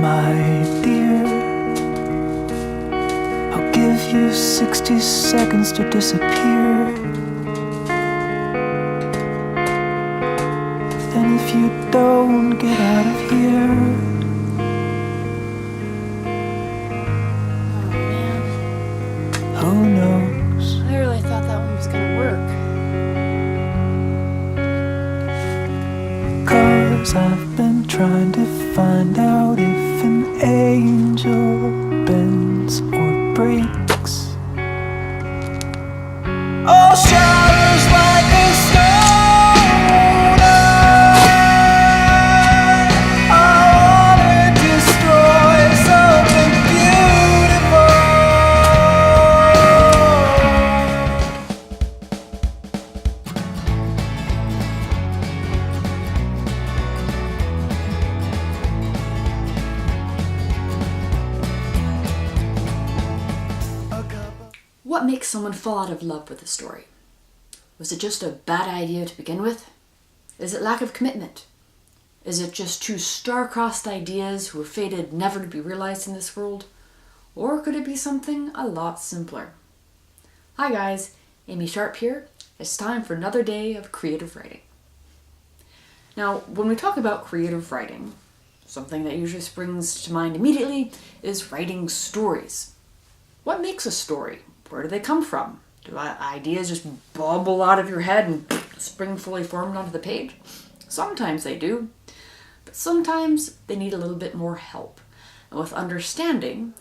My dear, I'll give you 60 seconds to disappear. And if you don't get out of here, Oh man, who knows? I really thought that one was gonna work. 'Cause I've been trying to find out if an angel bends or breaks. All shatters like a stone. I wanna destroy something beautiful. What makes someone fall out of love with a story? Was it just a bad idea to begin with? Is it lack of commitment? Is it just two star-crossed ideas who are fated never to be realized in this world? Or could it be something a lot simpler? Hi guys, Amy Sharp here. It's time for another day of creative writing. Now, when we talk about creative writing, something that usually springs to mind immediately is writing stories. What makes a story? Where do they come from? Do ideas just bubble out of your head and spring fully formed onto the page? Sometimes they do, but sometimes they need a little bit more help. And with understanding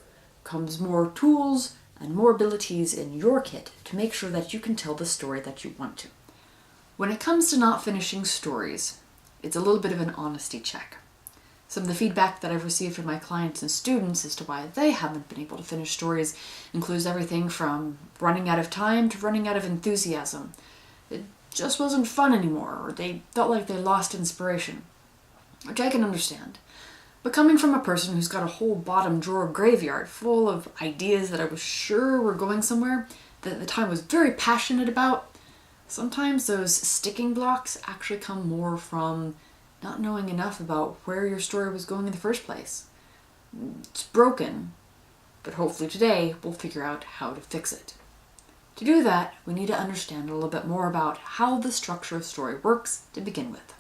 comes more tools and more abilities in your kit to make sure that you can tell the story that you want to. When it comes to not finishing stories, it's a little bit of an honesty check. Some of the feedback that I've received from my clients and students as to why they haven't been able to finish stories includes everything from running out of time to running out of enthusiasm. It just wasn't fun anymore, or they felt like they lost inspiration, which I can understand. But coming from a person who's got a whole bottom drawer graveyard full of ideas that I was sure were going somewhere, that at the time was very passionate about, sometimes those sticking blocks actually come more from not knowing enough about where your story was going in the first place. It's broken, but hopefully today we'll figure out how to fix it. To do that, we need to understand a little bit more about how the structure of story works to begin with.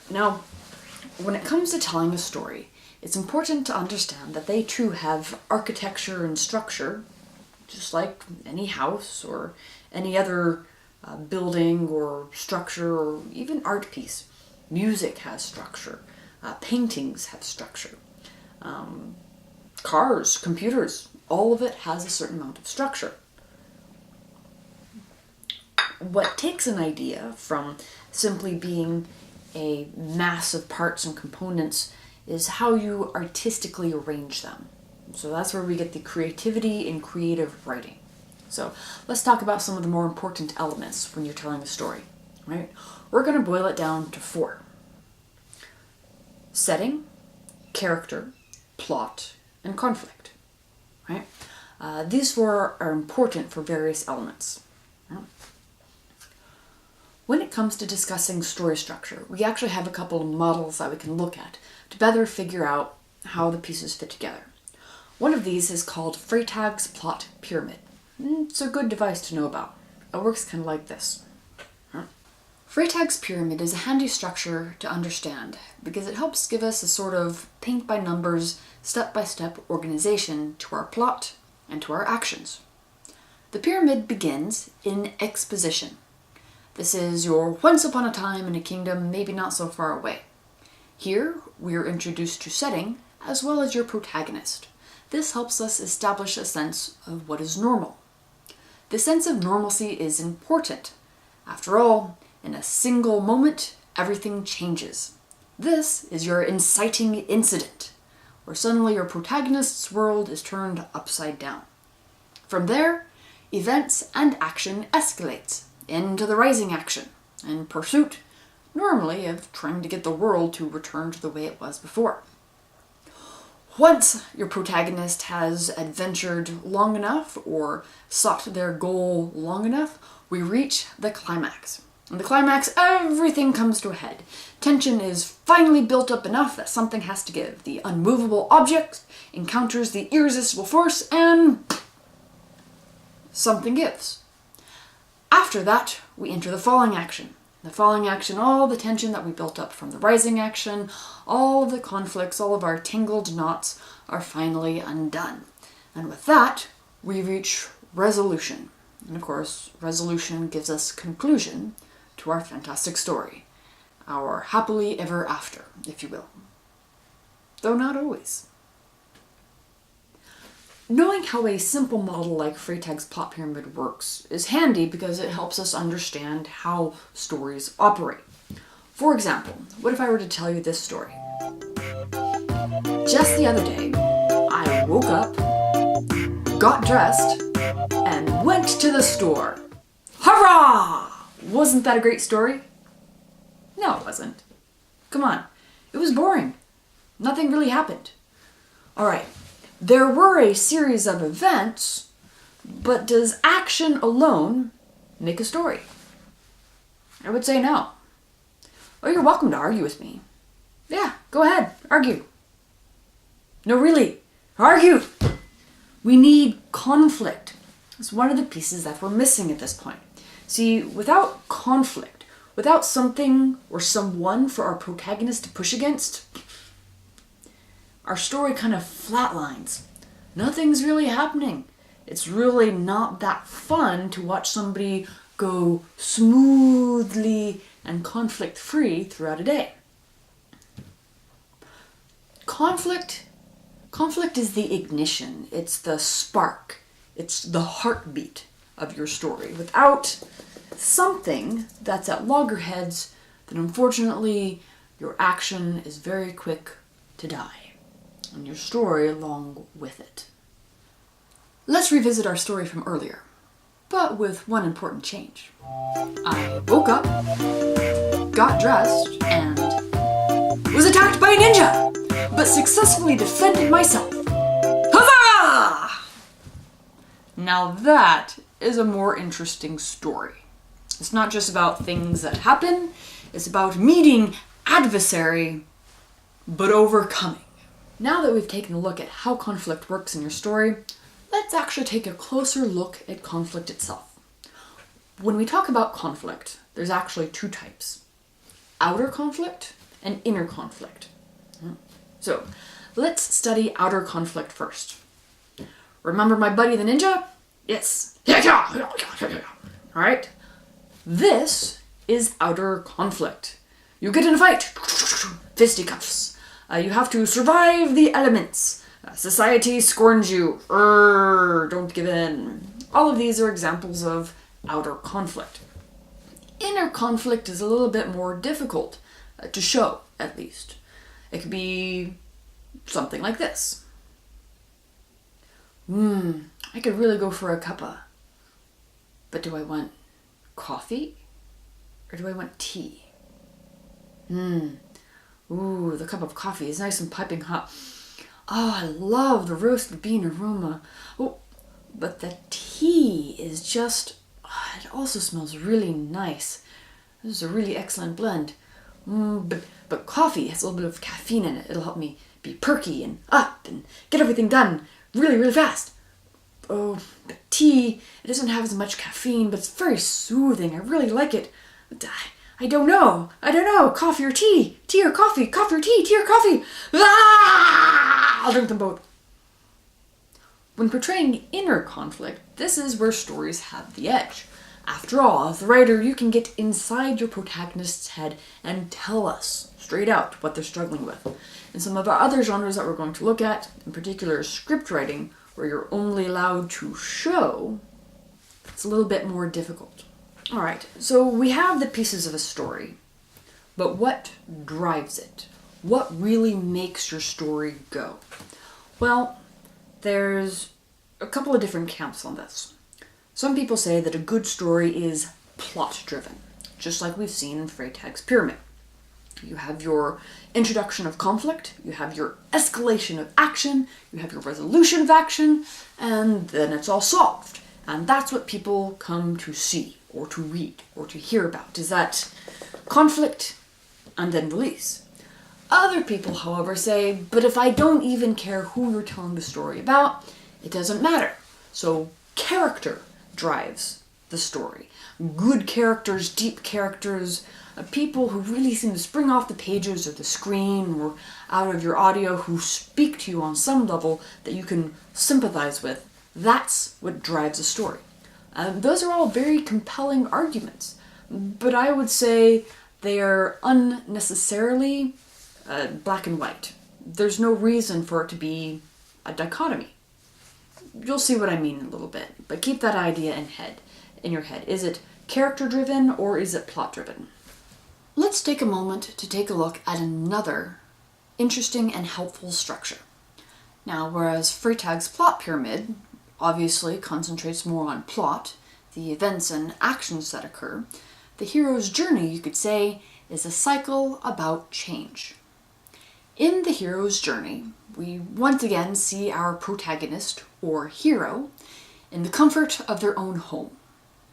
Now, when it comes to telling a story, it's important to understand that they too have architecture and structure, just like any house or any other building or structure or even art piece. Music has structure. Paintings have structure. Cars, computers, all of it has a certain amount of structure. What takes an idea from simply being a mass of parts and components is how you artistically arrange them. So that's where we get the creativity in creative writing. So let's talk about some of the more important elements when you're telling a story, right? We're going to boil it down to 4. Setting, character, plot, and conflict, right? These 4 are important for various elements. Right? When it comes to discussing story structure, we actually have a couple of models that we can look at to better figure out how the pieces fit together. One of these is called Freytag's plot pyramid. It's a good device to know about. It works kind of like this. Freytag's pyramid is a handy structure to understand because it helps give us a sort of paint-by-numbers, step-by-step organization to our plot and to our actions. The pyramid begins in exposition. This is your once upon a time in a kingdom maybe not so far away. Here, we are introduced to setting as well as your protagonist. This helps us establish a sense of what is normal. The sense of normalcy is important. After all, in a single moment, everything changes. This is your inciting incident, where suddenly your protagonist's world is turned upside down. From there, events and action escalates into the rising action and pursuit, normally of trying to get the world to return to the way it was before. Once your protagonist has adventured long enough or sought their goal long enough, we reach the climax. In the climax, everything comes to a head. Tension is finally built up enough that something has to give. The unmovable object encounters the irresistible force and something gives. After that, we enter the falling action. The falling action, all the tension that we built up from the rising action, all of the conflicts, all of our tangled knots are finally undone. And with that, we reach resolution. And of course, resolution gives us conclusion to our fantastic story. Our happily ever after, if you will. Though not always. Knowing how a simple model like Freytag's plot pyramid works is handy because it helps us understand how stories operate. For example, what if I were to tell you this story? Just the other day, I woke up, got dressed, and went to the store. Hurrah! Wasn't that a great story? No, it wasn't. Come on, it was boring. Nothing really happened. Alright, there were a series of events, but does action alone make a story? I would say no. Oh, you're welcome to argue with me. Yeah, go ahead, argue. No, really, argue! We need conflict. It's one of the pieces that we're missing at this point. See, without conflict, without something or someone for our protagonist to push against, our story kind of flatlines. Nothing's really happening. It's really not that fun to watch somebody go smoothly and conflict-free throughout a day. Conflict is the ignition. It's the spark. It's the heartbeat of your story. Without something that's at loggerheads, then unfortunately your action is very quick to die, and your story along with it. Let's revisit our story from earlier, but with one important change. I woke up, got dressed, and was attacked by a ninja, but successfully defended myself. Huzzah! Now that is a more interesting story. It's not just about things that happen, it's about meeting adversary, but overcoming. Now that we've taken a look at how conflict works in your story, let's actually take a closer look at conflict itself. When we talk about conflict, there's actually two types: outer conflict and inner conflict. So, let's study outer conflict first. Remember my buddy the ninja? Yes. Alright? This is outer conflict. You get in a fight. Fisticuffs. You have to survive the elements. Society scorns you. Don't give in. All of these are examples of outer conflict. Inner conflict is a little bit more difficult to show, at least. It could be something like this. I could really go for a cuppa. But do I want coffee? Or do I want tea? Ooh, the cup of coffee is nice and piping hot. Oh, I love the roasted bean aroma. Oh, but the tea is just, it also smells really nice. This is a really excellent blend. But coffee has a little bit of caffeine in it. It'll help me be perky and up and get everything done really, really fast. Oh, but tea, it doesn't have as much caffeine, but it's very soothing. I really like it. But I don't know. Coffee or tea? Tea or coffee? Coffee or tea? Tea or coffee? I'll drink them both. When portraying inner conflict, this is where stories have the edge. After all, as the writer, you can get inside your protagonist's head and tell us straight out what they're struggling with. In some of our other genres that we're going to look at, in particular script writing, where you're only allowed to show, it's a little bit more difficult. Alright, so we have the pieces of a story, but what drives it? What really makes your story go? Well, there's a couple of different camps on this. Some people say that a good story is plot-driven, just like we've seen in Freytag's Pyramid. You have your introduction of conflict, you have your escalation of action, you have your resolution of action, and then it's all solved. And that's what people come to see. or to read, or to hear about, is that conflict and then release. Other people, however, say, but if I don't even care who you're telling the story about, it doesn't matter. So character drives the story. Good characters, deep characters, people who really seem to spring off the pages or the screen or out of your audio, who speak to you on some level that you can sympathize with. That's what drives a story. Those are all very compelling arguments, but I would say they are unnecessarily black and white. There's no reason for it to be a dichotomy. You'll see what I mean in a little bit, but keep that idea in your head. Is it character-driven or is it plot-driven? Let's take a moment to take a look at another interesting and helpful structure. Now, whereas Freytag's plot pyramid obviously concentrates more on plot, the events and actions that occur, the hero's journey, you could say, is a cycle about change. In the hero's journey, we once again see our protagonist, or hero, in the comfort of their own home.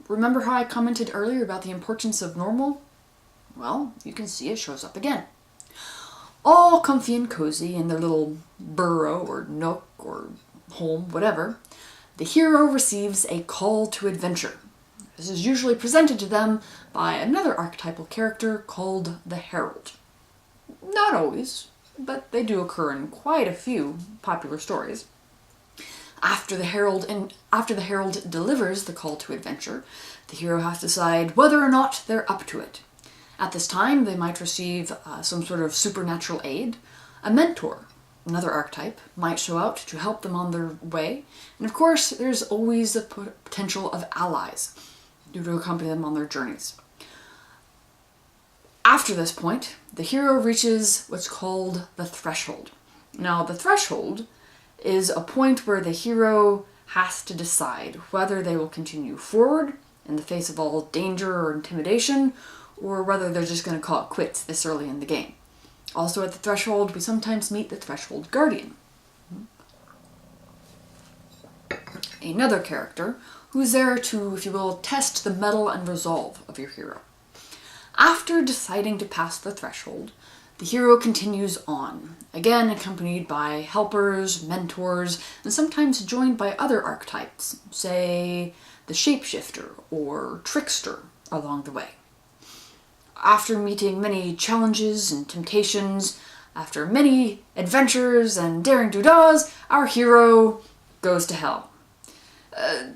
Remember how I commented earlier about the importance of normal? Well, you can see it shows up again. All comfy and cozy in their little burrow or nook or home, whatever, the hero receives a call to adventure. This is usually presented to them by another archetypal character called the Herald. Not always, but they do occur in quite a few popular stories. After the Herald delivers the call to adventure, the hero has to decide whether or not they're up to it. At this time, they might receive some sort of supernatural aid. A mentor, another archetype, might show out to help them on their way. And of course, there's always the potential of allies to accompany them on their journeys. After this point, the hero reaches what's called the threshold. Now, the threshold is a point where the hero has to decide whether they will continue forward in the face of all danger or intimidation, or whether they're just going to call it quits this early in the game. Also at the threshold, we sometimes meet the Threshold Guardian. Another character who's there to, if you will, test the mettle and resolve of your hero. After deciding to pass the threshold, the hero continues on, again accompanied by helpers, mentors, and sometimes joined by other archetypes, say the shapeshifter or trickster along the way. After meeting many challenges and temptations, after many adventures and daring do-das, our hero goes to hell.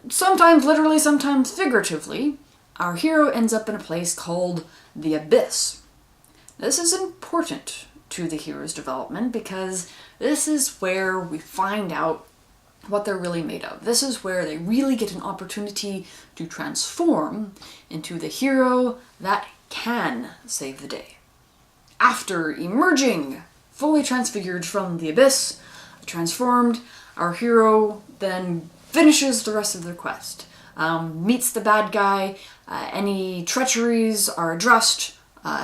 Sometimes literally, sometimes figuratively, our hero ends up in a place called the Abyss. This is important to the hero's development because this is where we find out what they're really made of. This is where they really get an opportunity to transform into the hero that can save the day. After emerging, fully transfigured from the Abyss, transformed, our hero then finishes the rest of their quest. Meets the bad guy, any treacheries are addressed,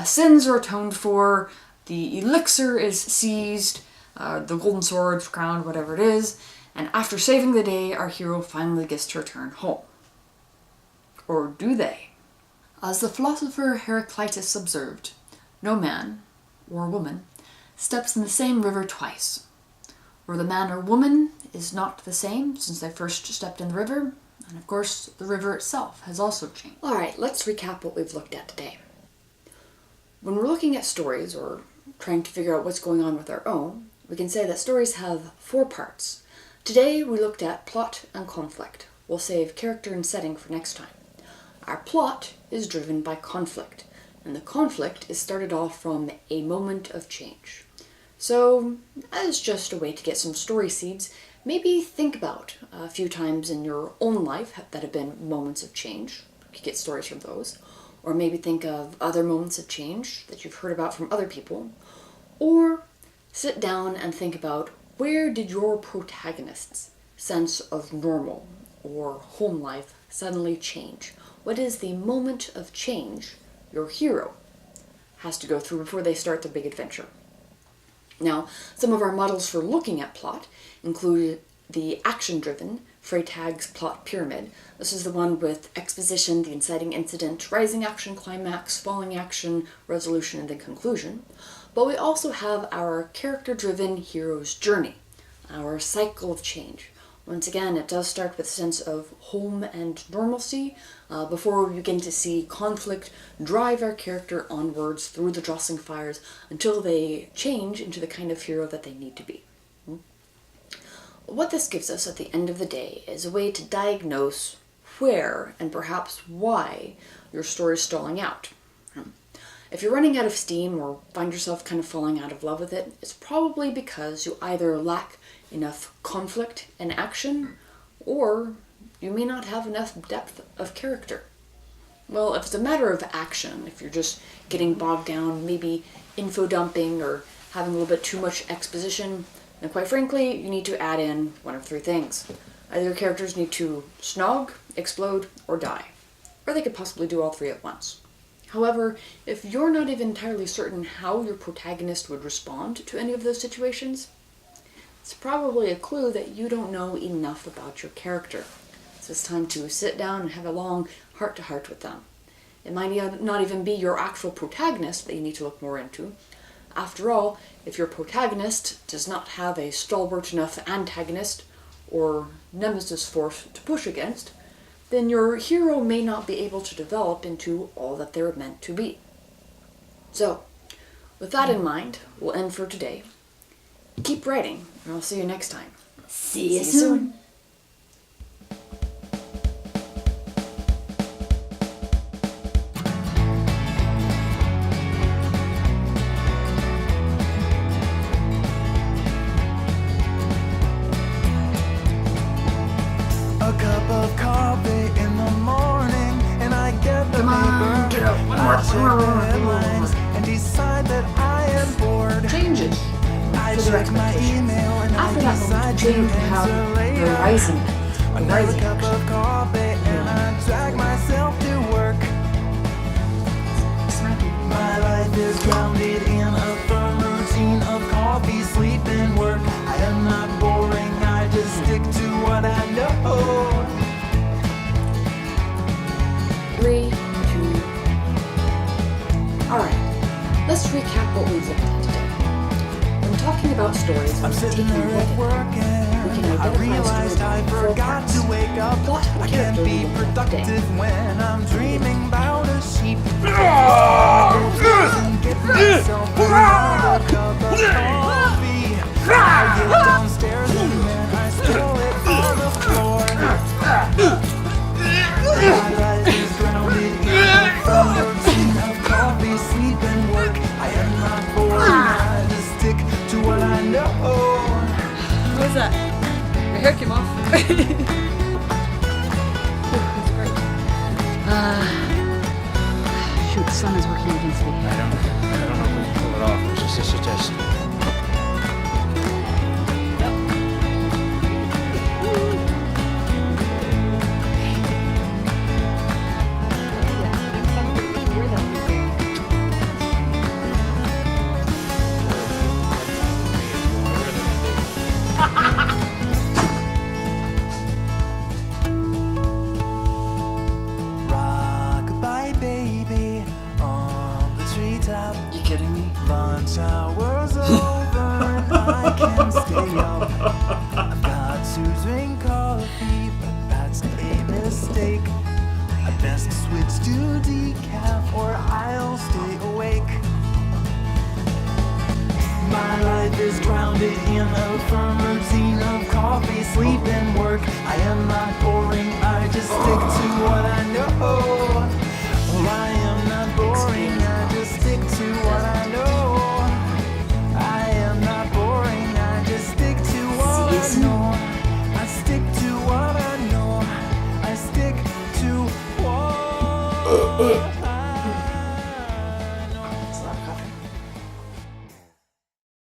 sins are atoned for, the elixir is seized, the golden sword, crown, whatever it is, and after saving the day, our hero finally gets to return home. Or do they? As the philosopher Heraclitus observed, no man, or woman, steps in the same river twice. Or the man or woman is not the same since they first stepped in the river, and of course the river itself has also changed. Alright, let's recap what we've looked at today. When we're looking at stories, or trying to figure out what's going on with our own, we can say that stories have 4 parts. Today we looked at plot and conflict. We'll save character and setting for next time. Our plot is driven by conflict, and the conflict is started off from a moment of change. So, as just a way to get some story seeds, maybe think about a few times in your own life that have been moments of change. You could get stories from those. Or maybe think of other moments of change that you've heard about from other people. Or sit down and think about, where did your protagonist's sense of normal or home life suddenly change? What is the moment of change your hero has to go through before they start their big adventure? Now, some of our models for looking at plot include the action-driven, Freytag's plot pyramid. This is the one with exposition, the inciting incident, rising action, climax, falling action, resolution, and then conclusion. But we also have our character-driven hero's journey, our cycle of change. Once again, it does start with a sense of home and normalcy before we begin to see conflict drive our character onwards through the jostling fires until they change into the kind of hero that they need to be. What this gives us at the end of the day is a way to diagnose where and perhaps why your story is stalling out. If you're running out of steam or find yourself kind of falling out of love with it, it's probably because you either lack enough conflict and action, or you may not have enough depth of character. Well, if it's a matter of action, if you're just getting bogged down, maybe info dumping or having a little bit too much exposition, then quite frankly, you need to add in one of three things. Either your characters need to snog, explode, or die. Or they could possibly do all three at once. However, if you're not even entirely certain how your protagonist would respond to any of those situations, it's probably a clue that you don't know enough about your character. So it's time to sit down and have a long heart-to-heart with them. It might not even be your actual protagonist that you need to look more into. After all, if your protagonist does not have a stalwart enough antagonist or nemesis force to push against, then your hero may not be able to develop into all that they're meant to be. So, with that in mind, we'll end for today. Keep writing, and I'll see you next time. See you soon. A cup of coffee in the morning, and I get the paper. get up. One I more, check one more, the one more. headlines and decide that I am bored. Change it. I to their check my expectations. email and After I that decide moment, to Jane can have answer the later. rising, the Another rising cup action. of coffee and I drag myself to work. Snappy. My life is grounded in a firm routine of coffee, sleep, and work. I am not boring, I just stick to what I know. 3, 2. Alright, let's recap what we've looked at today. When talking about stories, I'm we're sitting taking a there look at at work we can and I identify a realized story I in 4 forgot parts. to wake up. Plot and I can't character be we looked at today. productive when I'm dreaming about a sheep. And get myself another cup of coffee. I get downstairs and then I spill it on the floor. My life is grounded in a firm routine of coffee, sleep, and work. I am not boring, I just stick to what I know. What was that? Your hair came off. Shoot, the sun is working against me. I don't know if we can pull it off. It's just a test. Rockabye baby on the treetop. You kidding me? Lunch hours over and I can stay up. I've got to drink coffee, but that's a mistake. I best switch to decaf or I'll stay awake. My life is grounded in a firm routine of coffee, sleep, and work. I am not boring, I just stick to what I know. Oh, I am not boring, I just stick to what I know. I am not boring, I just stick to what I know. I stick to what I know. I stick to what